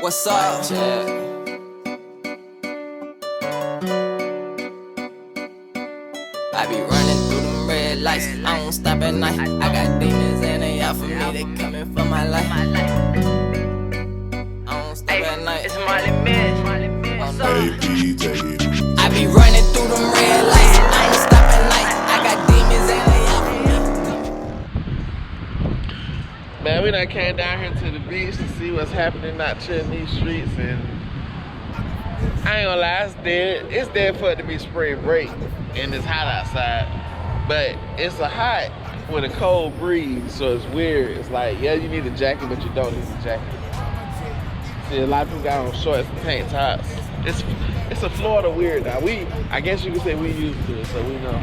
What's up, Chad? I be running through them red lights, I don't stop at night. I got demons and they out for me, they coming for my life. I don't stop at night. It's Molly Mitch. I be running through them red lights, I ain't stop at night. I got demons and they out for me. Man, we done came down here to the beach to see what's happening out here in these streets, and I ain't gonna lie, it's dead. It's dead for it to be spring break and it's hot outside, but it's a hot with a cold breeze, so it's weird. It's like, yeah, you need a jacket, but you don't need a jacket. See, a lot of people got on shorts and tank tops. It's a Florida weird now. I guess you could say we used to it, so we know.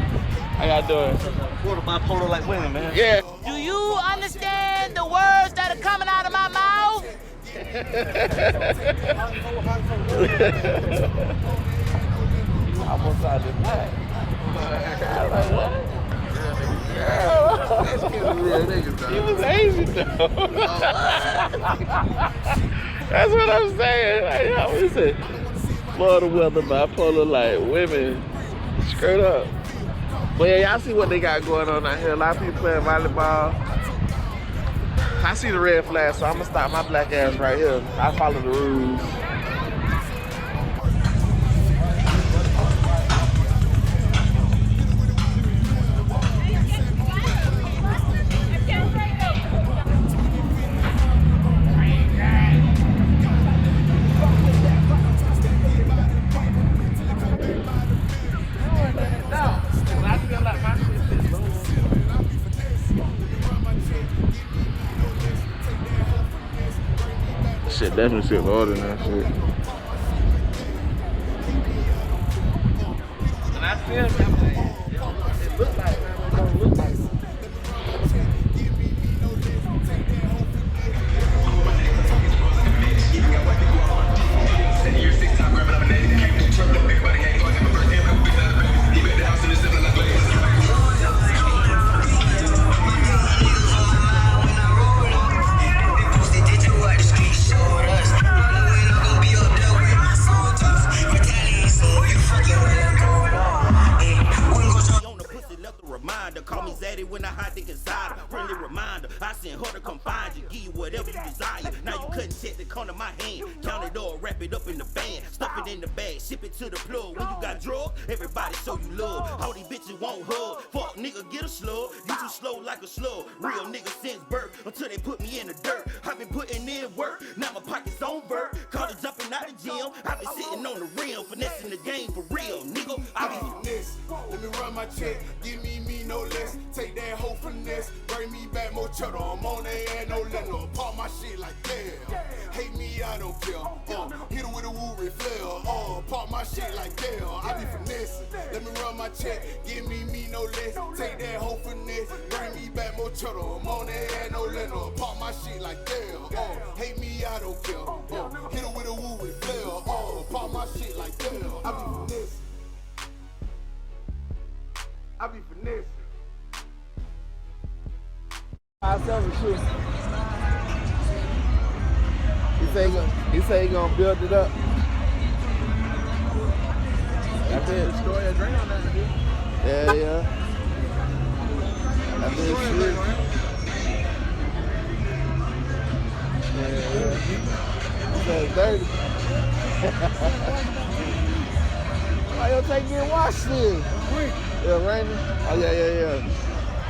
How y'all doing? Florida bipolar like women, man. Yeah. Do you understand the words that are coming out of my mouth? Almost out the night. He was Asian though. That's what I'm saying. Like, yo, listen, Florida weather bipolar like women. Straight up. But yeah, y'all see what they got going on out here. A lot of people playing volleyball. I see the red flag, so I'm gonna stop my black ass right here. I follow the rules. Shit definitely feel harder than that shit. And I feel it look like, man, it don't look like. Call me Zaddy when I hide the inside. Friendly reminder, I send her to come find you, give you whatever you desire. Now you couldn't check the corner of my hand. Count it all, wrap it up in the band. Stuff it in the bag, ship it to the plug. When you got drugs, everybody show you love. All these bitches won't hug. Fuck nigga, get a slug. You too slow like a slug. Real nigga since birth, until they put me in the dirt. I've been putting in work, now my pockets on vert. Caught it jumping out the gym. I've been sitting on the rim, finessing the game for real, nigga. I be finesse. Let me run my check, give me no less. Take that whole finesse, bring me back more cheddar. I'm on that ass, no letter. Pop my shit like damn. Hate me, I don't care. Hit her with a woo flare. Pop my shit like damn. I be finessing. Let me run my check, give me no less. Take that whole finesse, bring me back more cheddar. I'm on that ass, no letter. Pop my shit like damn. Hate me, I don't care. Hit her with a woo flare. Pop my shit like damn. I be finessing. I be finessing. Ourselves a shoe. He say he gonna build it up. That's it. Destroy a drain on that, dude. Yeah. That's it. Yeah. That's dirty. Why you take me and wash this? Yeah, Rainy. Oh yeah.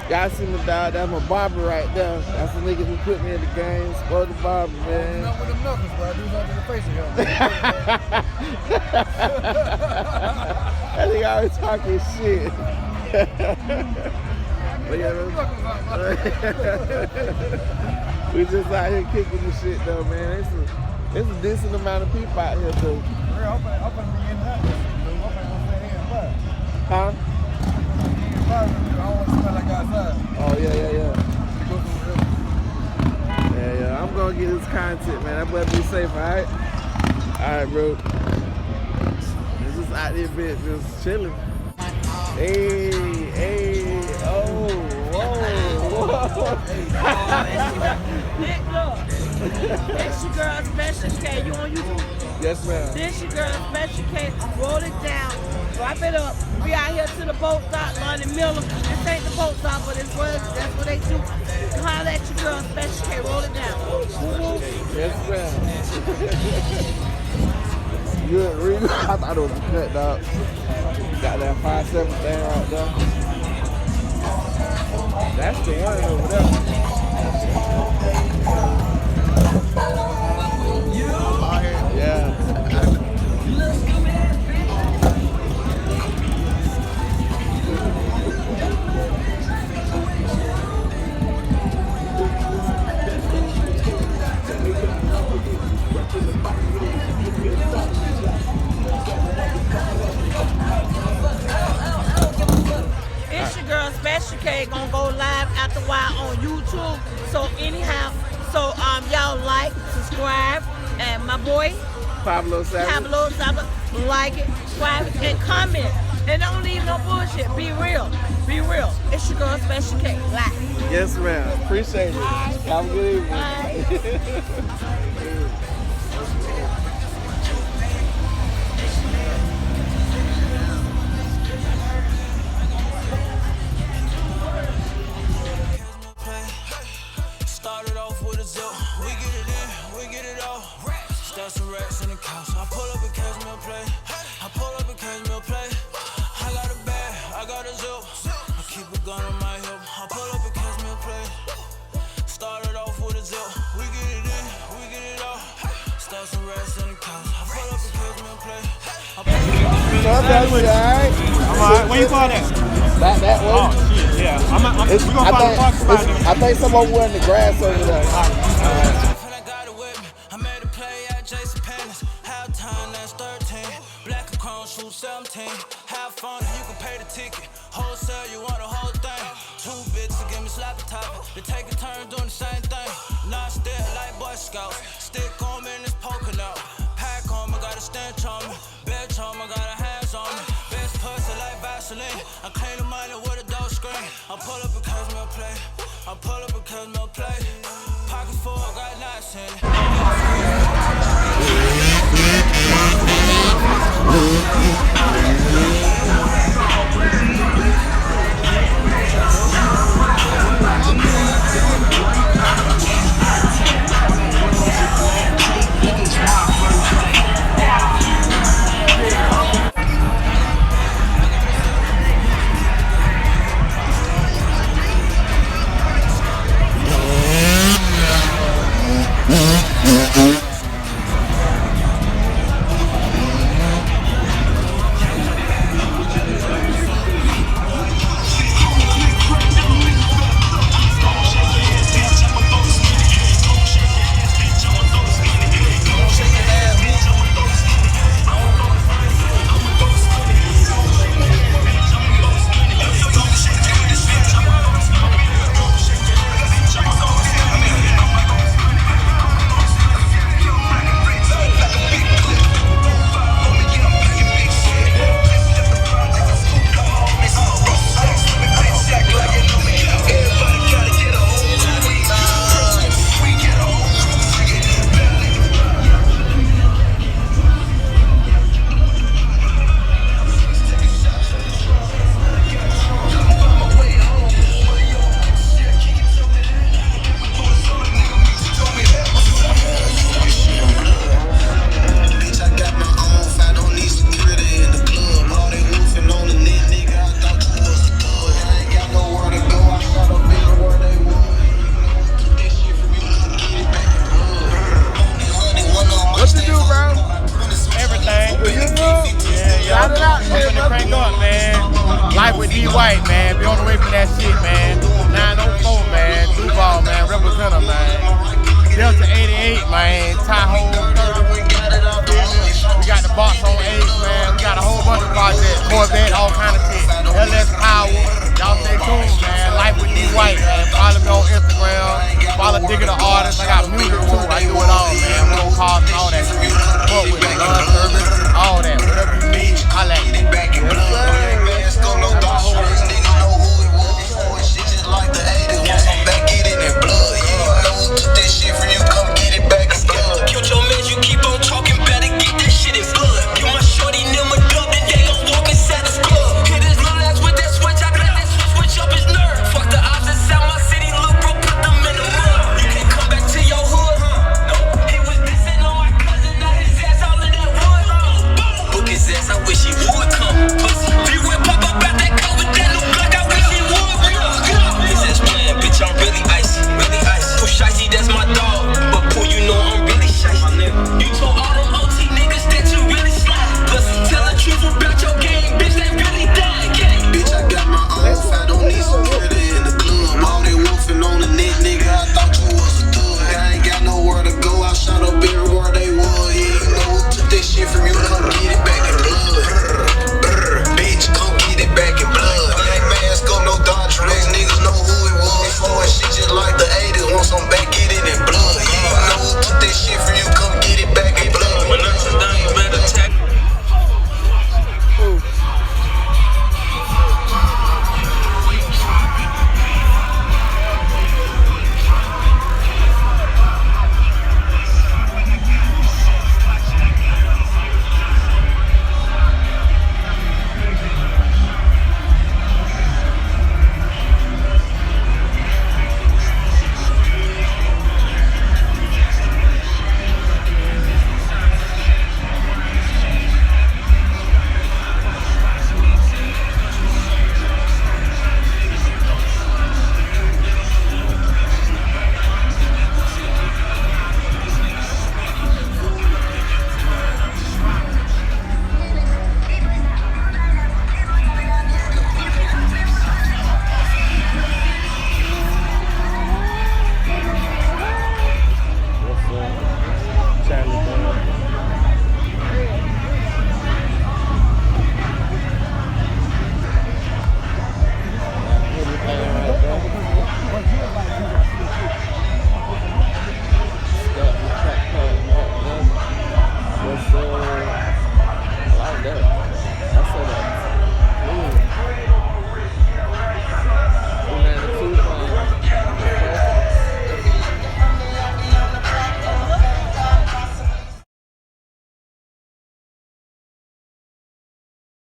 Y'all see my dog, that's my barber right there. That's the nigga who put me in the game. Spoil the barber, man. Not with them knuckles, bro. I do something to the face of him. That nigga always talking shit. But yeah, we just out here kicking the shit though, man. It's a decent amount of people out here too. I'm gonna be in that. Huh? I don't want to smell like outside. Oh yeah. Yeah. I'm gonna get this content, man. I better be safe, alright? Alright, bro. It's just out there, bitch, just chilling. Hey, oh, whoa. This your girl Special K. You on YouTube? Yes, ma'am. This your girl Special K. Roll it down, wrap it up. We out here to the boat stop, Lonnie Miller. This ain't the boat stop, but it's what that's what they do. Holla at your girl Special K. Roll it down. Woo-woo. Yes, ma'am. You ain't real? I thought it was a cut, dog. Got that 5-7 thing right there. That's the one over there. Yeah. It's your girl Special K gonna go live after a while on YouTube. So anyhow, y'all like, subscribe, and my boy Pablo Savage. Like it, subscribe, and comment. And don't leave no bullshit. Be real. Be real. It's your girl Special K live. Yes, ma'am. Appreciate it. Have a good evening. Bye. Started off with a zip. We get it in, we get it all. Stack some racks in the couch. I pull up and catch me a play. I pull up and catch me a play. I got a bag, I got a zip. I keep a gun on my hip. I pull up and catch me a play. Started off with a zip. We get it in, we get it all. Stack some racks in the couch. I pull up and catch me a play. So I'm done with it, alright? I'm alright. Where you going at? That way? Oh, shit, yeah. We gonna find a parking spot in I think some over in the grass over there. I got it with me. I made a play at Jason Pennis. Halftime, that's 13. Black and chrome, shoot 17. Have fun, you can pay the ticket. Wholesale, you want the whole thing. 2 bits to give me sloppy top. They take a turn doing the same thing. Not still like Boy Scouts. Stick on me and it's poking out. Pack on me, got a stench on me. Bitch on me, got a hands on me. Best pussy like Vaseline. I clean the money with a dough screen. I pull up because me a play. I pull up because me a play. Pocket full, got knots in Life with D White, man. Be on the way for that shit, man. 904, man. Duval, man. Representative, man. Delta 88, man. Tahoe 30. We got the box on 8, man. We got a whole bunch of projects. Corvette, all kind of shit. LS Power. Y'all stay tuned, man. Life with D White, man. Follow me on Instagram. Follow Digger the Artist. I got music too. I do it all, man. We don't call